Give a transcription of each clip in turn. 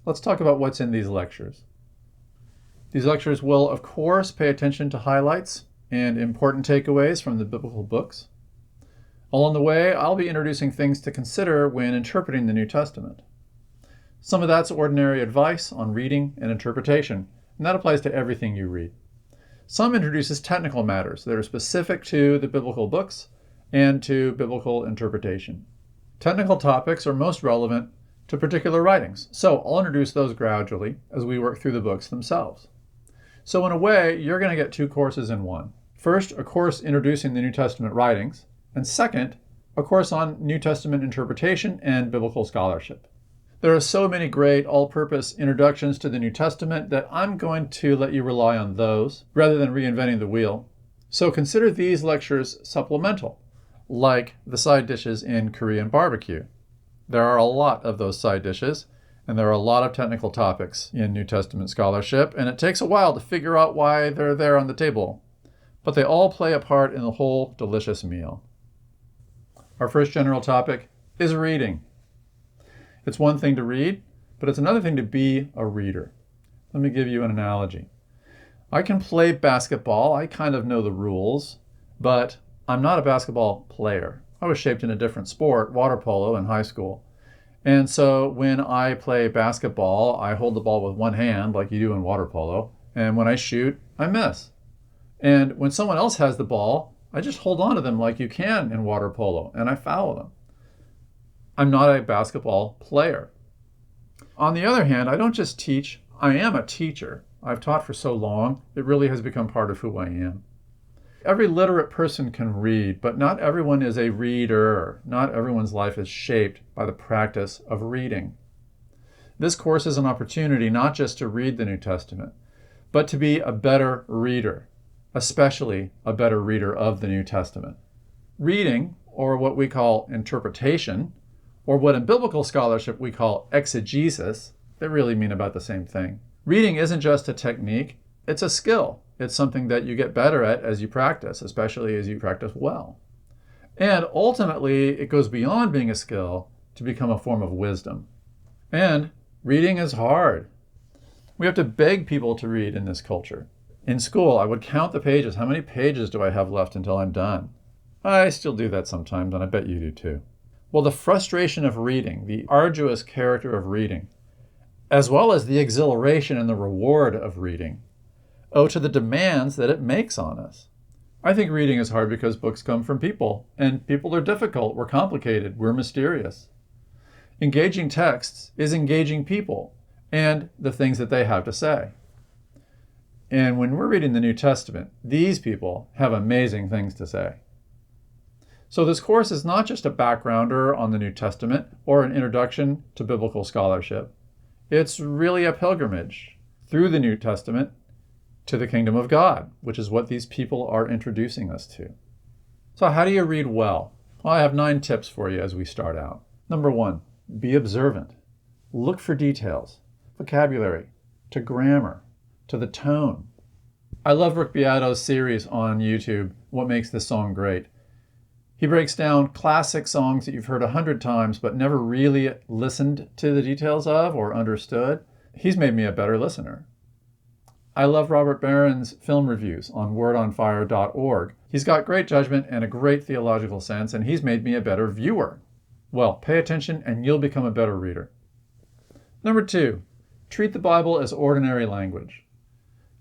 Let's talk about what's in these lectures. These lectures will, of course, pay attention to highlights and important takeaways from the biblical books. Along the way, I'll be introducing things to consider when interpreting the New Testament. Some of that's ordinary advice on reading and interpretation, and that applies to everything you read. Some introduces technical matters that are specific to the biblical books and to biblical interpretation. Technical topics are most relevant to particular writings, so I'll introduce those gradually as we work through the books themselves. So in a way, you're going to get two courses in one. First, a course introducing the New Testament writings, and second, a course on New Testament interpretation and biblical scholarship. There are so many great all-purpose introductions to the New Testament that I'm going to let you rely on those rather than reinventing the wheel. So consider these lectures supplemental, like the side dishes in Korean barbecue. There are a lot of those side dishes, and there are a lot of technical topics in New Testament scholarship, and it takes a while to figure out why they're there on the table. But they all play a part in the whole delicious meal. Our first general topic is reading. It's one thing to read, but it's another thing to be a reader. Let me give you an analogy. I can play basketball. I kind of know the rules, but I'm not a basketball player. I was shaped in a different sport, water polo, in high school. And so when I play basketball, I hold the ball with one hand like you do in water polo. And when I shoot, I miss. And when someone else has the ball, I just hold on to them like you can in water polo, and I foul them. I'm not a basketball player. On the other hand, I don't just teach, I am a teacher. I've taught for so long, it really has become part of who I am. Every literate person can read, but not everyone is a reader. Not everyone's life is shaped by the practice of reading. This course is an opportunity not just to read the New Testament, but to be a better reader, especially a better reader of the New Testament. Reading, or what we call interpretation, or what in biblical scholarship we call exegesis, they really mean about the same thing. Reading isn't just a technique, it's a skill. It's something that you get better at as you practice, especially as you practice well. And ultimately, it goes beyond being a skill to become a form of wisdom. And reading is hard. We have to beg people to read in this culture. In school, I would count the pages. How many pages do I have left until I'm done? I still do that sometimes, and I bet you do too. Well, the frustration of reading, the arduous character of reading, as well as the exhilaration and the reward of reading, owe to the demands that it makes on us. I think reading is hard because books come from people, and people are difficult, we're complicated, we're mysterious. Engaging texts is engaging people and the things that they have to say. And when we're reading the New Testament, these people have amazing things to say. So this course is not just a backgrounder on the New Testament or an introduction to biblical scholarship. It's really a pilgrimage through the New Testament to the kingdom of God, which is what these people are introducing us to. So how do you read well? Well, I have 9 tips for you as we start out. Number 1, be observant. Look for details, vocabulary, to grammar, to the tone. I love Rick Beato's series on YouTube, What Makes This Song Great. He breaks down classic songs that you've heard 100 times but never really listened to the details of or understood. He's made me a better listener. I love Robert Barron's film reviews on wordonfire.org. He's got great judgment and a great theological sense, and he's made me a better viewer. Well, pay attention and you'll become a better reader. Number 2, treat the Bible as ordinary language.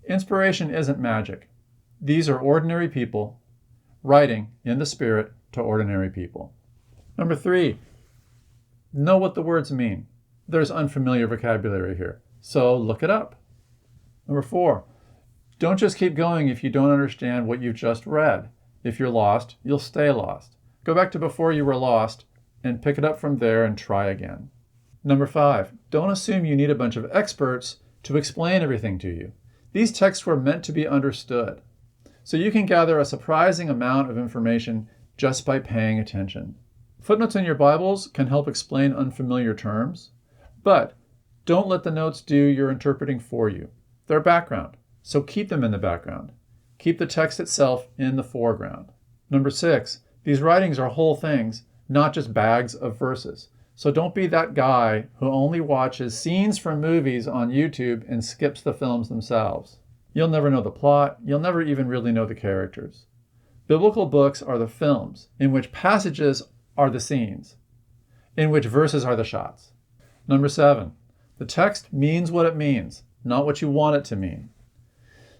Inspiration isn't magic. These are ordinary people writing in the Spirit to ordinary people. Number 3, know what the words mean. There's unfamiliar vocabulary here, so look it up. Number 4, don't just keep going if you don't understand what you've just read. If you're lost, you'll stay lost. Go back to before you were lost and pick it up from there and try again. Number 5, don't assume you need a bunch of experts to explain everything to you. These texts were meant to be understood. So you can gather a surprising amount of information just by paying attention. Footnotes in your Bibles can help explain unfamiliar terms, but don't let the notes do your interpreting for you. They're background, so keep them in the background. Keep the text itself in the foreground. Number 6, these writings are whole things, not just bags of verses. So don't be that guy who only watches scenes from movies on YouTube and skips the films themselves. You'll never know the plot. You'll never even really know the characters. Biblical books are the films in which passages are the scenes, in which verses are the shots. Number 7, the text means what it means, not what you want it to mean.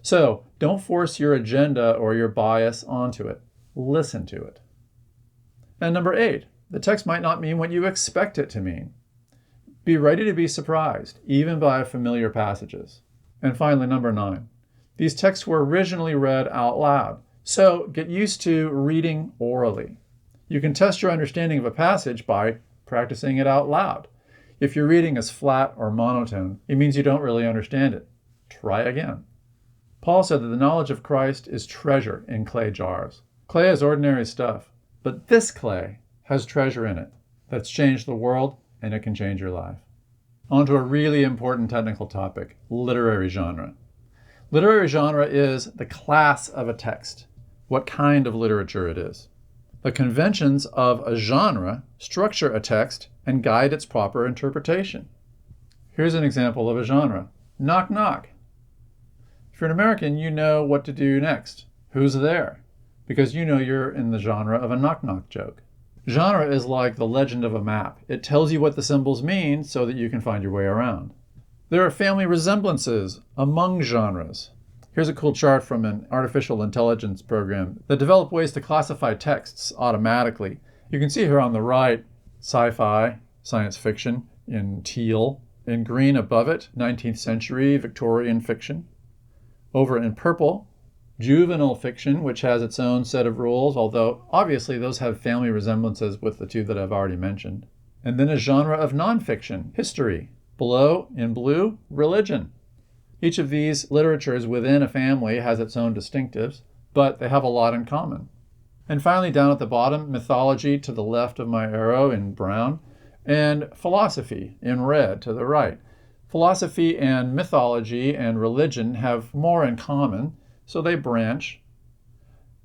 So don't force your agenda or your bias onto it. Listen to it. And number 8, the text might not mean what you expect it to mean. Be ready to be surprised, even by familiar passages. And finally, number 9, these texts were originally read out loud. So get used to reading orally. You can test your understanding of a passage by practicing it out loud. If your reading is flat or monotone, it means you don't really understand it. Try again. Paul said that the knowledge of Christ is treasure in clay jars. Clay is ordinary stuff, but this clay has treasure in it that's changed the world, and it can change your life. On to a really important technical topic, literary genre. Literary genre is the class of a text, what kind of literature it is. The conventions of a genre structure a text and guide its proper interpretation. Here's an example of a genre. Knock, knock. If you're an American, you know what to do next. Who's there? Because you know you're in the genre of a knock-knock joke. Genre is like the legend of a map. It tells you what the symbols mean so that you can find your way around. There are family resemblances among genres. Here's a cool chart from an artificial intelligence program that developed ways to classify texts automatically. You can see here on the right, sci-fi, science fiction, in teal. In green above it, 19th century Victorian fiction. Over in purple, juvenile fiction, which has its own set of rules, although obviously those have family resemblances with the two that I've already mentioned. And then a genre of nonfiction, history. Below, in blue, religion. Each of these literatures within a family has its own distinctives, but they have a lot in common. And finally, down at the bottom, mythology to the left of my arrow in brown, and philosophy in red to the right. Philosophy and mythology and religion have more in common, so they branch,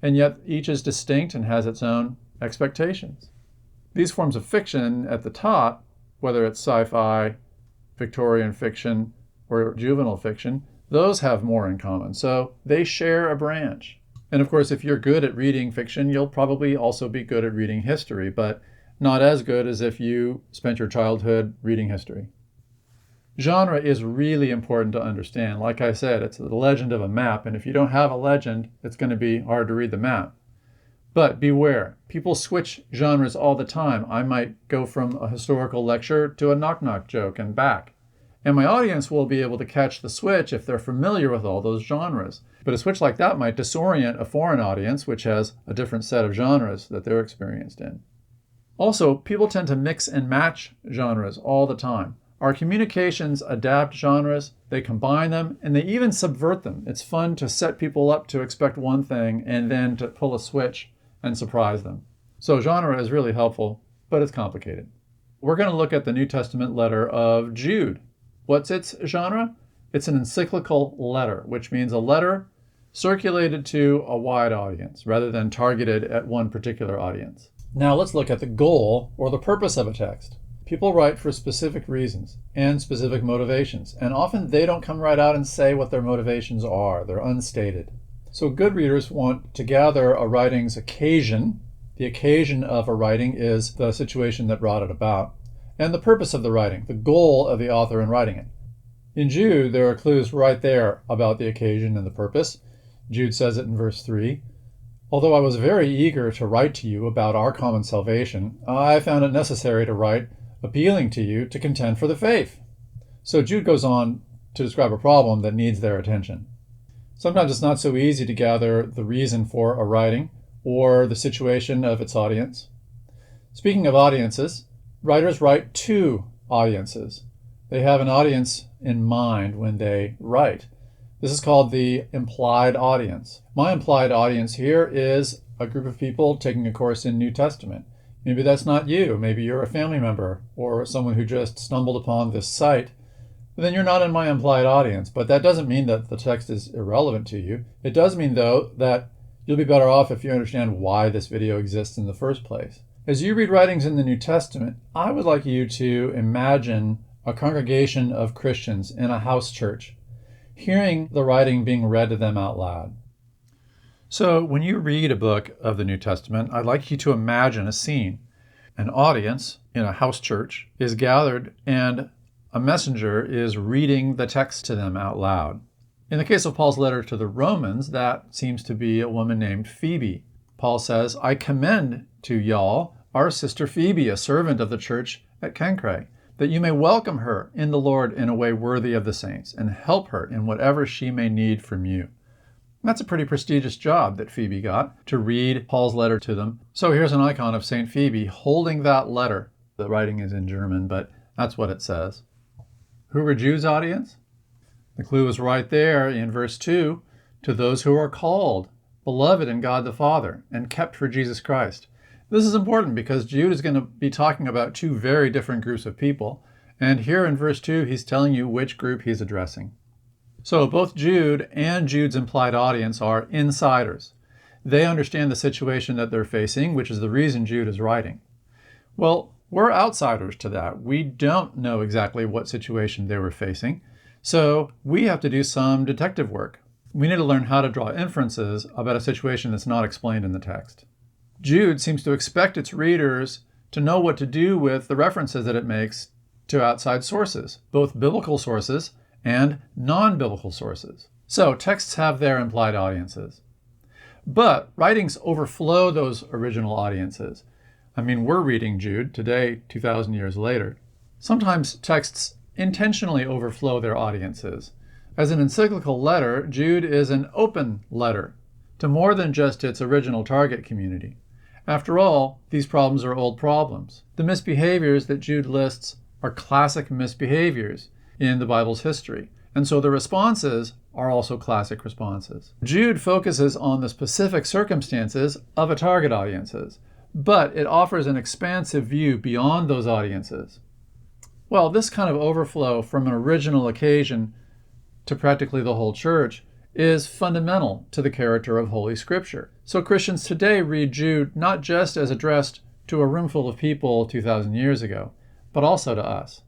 and yet each is distinct and has its own expectations. These forms of fiction at the top, whether it's sci-fi, Victorian fiction, or juvenile fiction, those have more in common, so they share a branch. And of course, if you're good at reading fiction, you'll probably also be good at reading history, but not as good as if you spent your childhood reading history. Genre is really important to understand. Like I said, it's the legend of a map, and if you don't have a legend, it's going to be hard to read the map. But beware, people switch genres all the time. I might go from a historical lecture to a knock-knock joke and back. And my audience will be able to catch the switch if they're familiar with all those genres. But a switch like that might disorient a foreign audience, which has a different set of genres that they're experienced in. Also, people tend to mix and match genres all the time. Our communications adapt genres, they combine them, and they even subvert them. It's fun to set people up to expect one thing and then to pull a switch and surprise them. So genre is really helpful, but it's complicated. We're going to look at the New Testament letter of Jude. What's its genre? It's an encyclical letter, which means a letter circulated to a wide audience rather than targeted at one particular audience. Now let's look at the goal or the purpose of a text. People write for specific reasons and specific motivations, and often they don't come right out and say what their motivations are. They're unstated. So good readers want to gather a writing's occasion. The occasion of a writing is the situation that brought it about, and the purpose of the writing, the goal of the author in writing it. In Jude, there are clues right there about the occasion and the purpose. Jude says it in verse 3. Although I was very eager to write to you about our common salvation, I found it necessary to write, appealing to you to contend for the faith. So Jude goes on to describe a problem that needs their attention. Sometimes it's not so easy to gather the reason for a writing or the situation of its audience. Speaking of audiences, writers write to audiences. They have an audience in mind when they write. This is called the implied audience. My implied audience here is a group of people taking a course in New Testament. Maybe that's not you. Maybe you're a family member or someone who just stumbled upon this site. Then you're not in my implied audience, but that doesn't mean that the text is irrelevant to you. It does mean, though, that you'll be better off if you understand why this video exists in the first place. As you read writings in the New Testament, I would like you to imagine a congregation of Christians in a house church, hearing the writing being read to them out loud. So when you read a book of the New Testament, I'd like you to imagine a scene. An audience in a house church is gathered and a messenger is reading the text to them out loud. In the case of Paul's letter to the Romans, that seems to be a woman named Phoebe. Paul says, I commend to y'all our sister Phoebe, a servant of the church at Cenchreae, that you may welcome her in the Lord in a way worthy of the saints and help her in whatever she may need from you. That's a pretty prestigious job that Phoebe got, to read Paul's letter to them. So here's an icon of St. Phoebe holding that letter. The writing is in German, but that's what it says. Who were Jude's audience? The clue is right there in verse 2, to those who are called, beloved in God the Father, and kept for Jesus Christ. This is important because Jude is going to be talking about two very different groups of people, and here in verse 2, he's telling you which group he's addressing. So both Jude and Jude's implied audience are insiders. They understand the situation that they're facing, which is the reason Jude is writing. Well, we're outsiders to that. We don't know exactly what situation they were facing, so we have to do some detective work. We need to learn how to draw inferences about a situation that's not explained in the text. Jude seems to expect its readers to know what to do with the references that it makes to outside sources, both biblical sources and non-biblical sources. So texts have their implied audiences. But writings overflow those original audiences. I mean, we're reading Jude today, 2,000 years later. Sometimes texts intentionally overflow their audiences. As an encyclical letter, Jude is an open letter to more than just its original target community. After all, these problems are old problems. The misbehaviors that Jude lists are classic misbehaviors in the Bible's history, and so the responses are also classic responses. Jude focuses on the specific circumstances of a target audiences, but it offers an expansive view beyond those audiences. Well, this kind of overflow from an original occasion to practically the whole church is fundamental to the character of Holy Scripture. So Christians today read Jude not just as addressed to a room full of people 2,000 years ago, but also to us.